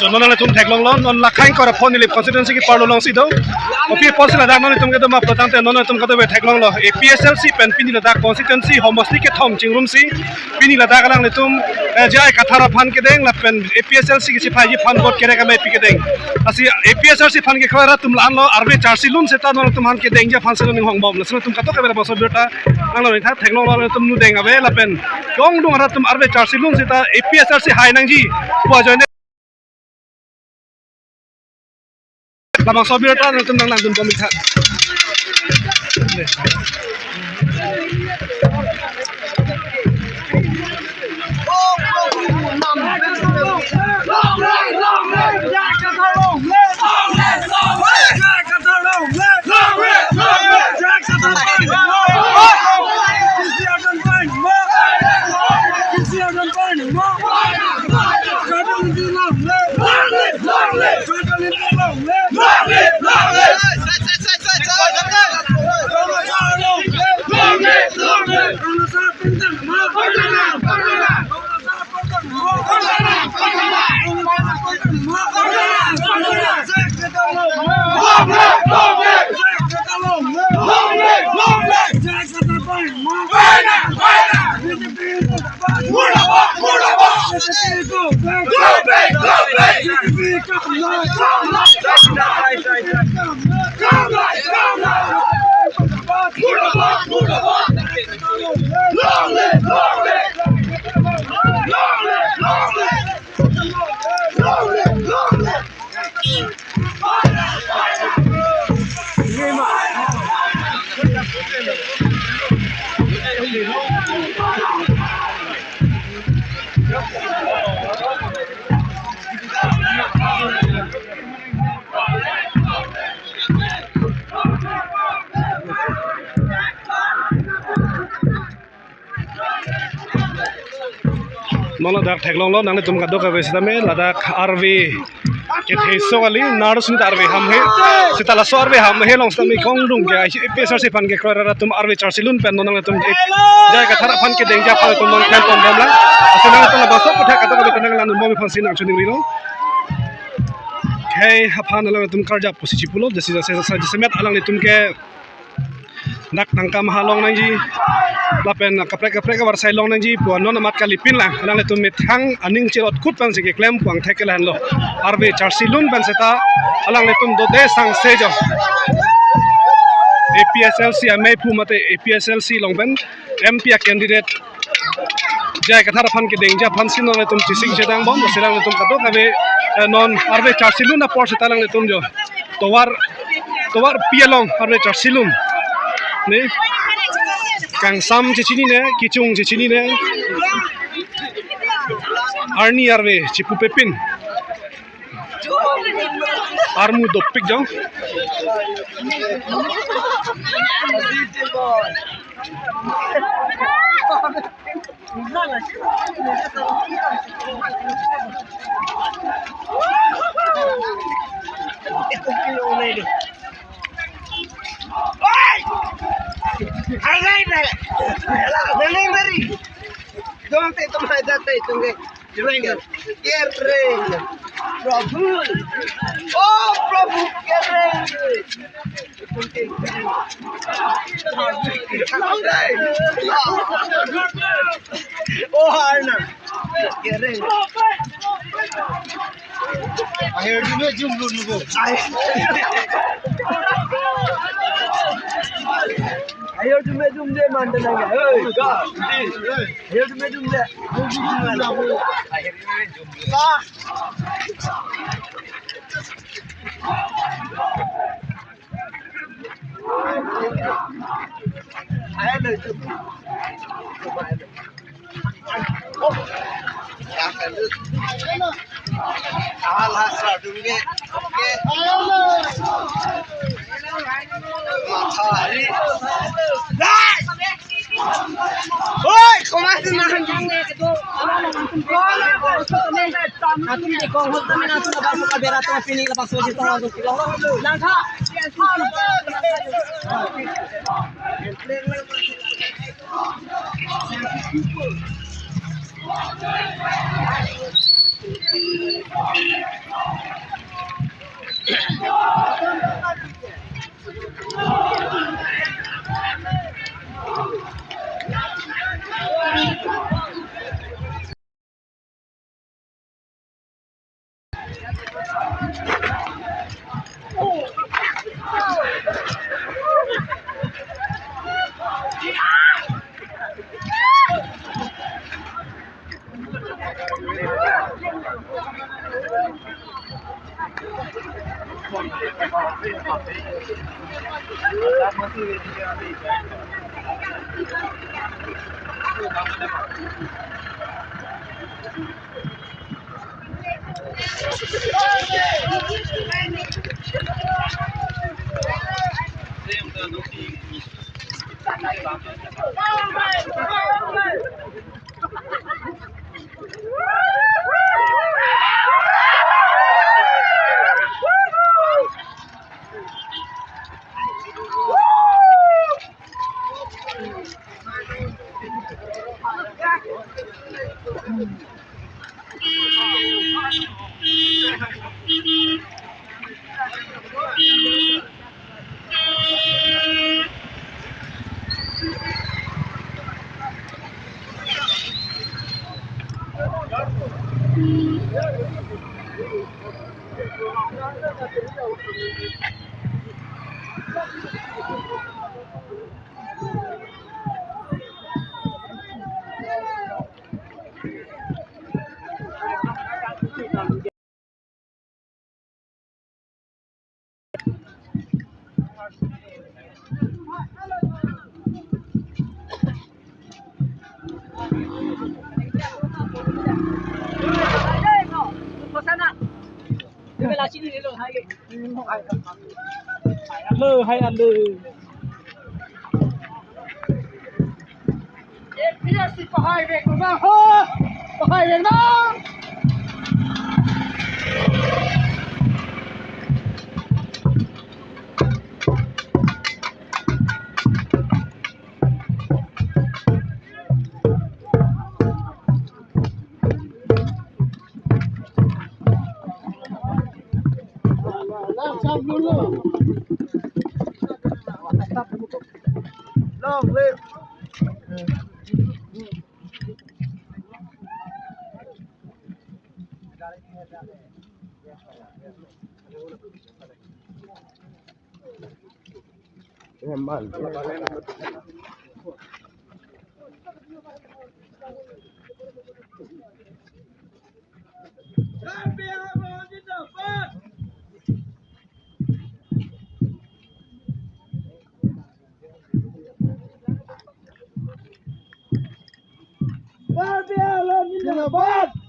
non le tum theklong lo non la khain kora phone le constituency ki parlo long si do opi post la non tum ke do ma pradhan te non tum ka do be theklong lo APSLC pen pini la constituency homosti ke thom chingrum si pini la da lang le tum jai kathara phan ke deng la pen APSLC ki sipai ji phan bot kere ka me pi ke deng asi APSLC phan ke khara tum la lo arbe charsi lun se ta non tum han ke deng ja phan se ning hong bom la se tum ka to ke be boso beta nang lo tha theklong lo tum nu deng abe la pen dong dong ra tum arbe charsi lun se ta APSLC hai nang ji po join Labang sobir ta tum nang dun komit ha Nono dak theklong lo nang tum ka do ka be sitame ladak RV ke theiso gali naru sun RV ham he sitala so RV ham he long sitame kong dung ke pesar se pan ke krara tum RV charsilun pen nang tum jai ka thara pan ke dengja pa tum non kan tom damla asenang tum ba so putha ka do ka be nang lan mo me fan sin ang chuning rino ke hapan lang tum karja posisi pulo jesi jesi met alang tum ke nak tangka mahalong nang ji lapen kaprek ka warsai long nang ji po non mat kali pin lang alang le tum mithang aning chirot kut pan se ke klem puang thekel han lo RV charsilun ban seta alang le tum do de sang sejo APSLC amai pu mate APSLC long ben MP candidate jai kathar phan ke dengja phan sin le tum chising sedang bom serang le tum ka do ka be non RV charsilun na por seta lang le tum jo towar pialong RV charsilun ne kang sam chichini ne kichung chichini ne arni arve chipu pepin armu dopik jong Prabhu, oh Prabhu, oh Arna, I heard you make jumbo nubo. I heard you make jumbo mandala. Hey, God, I heard you make jumbo. I heard you make jumbo. lơ hay ăn lơ có hai việc của nó có hai việc đó làm sao luôn rồi long lên em ăn Ba bia lên như là bát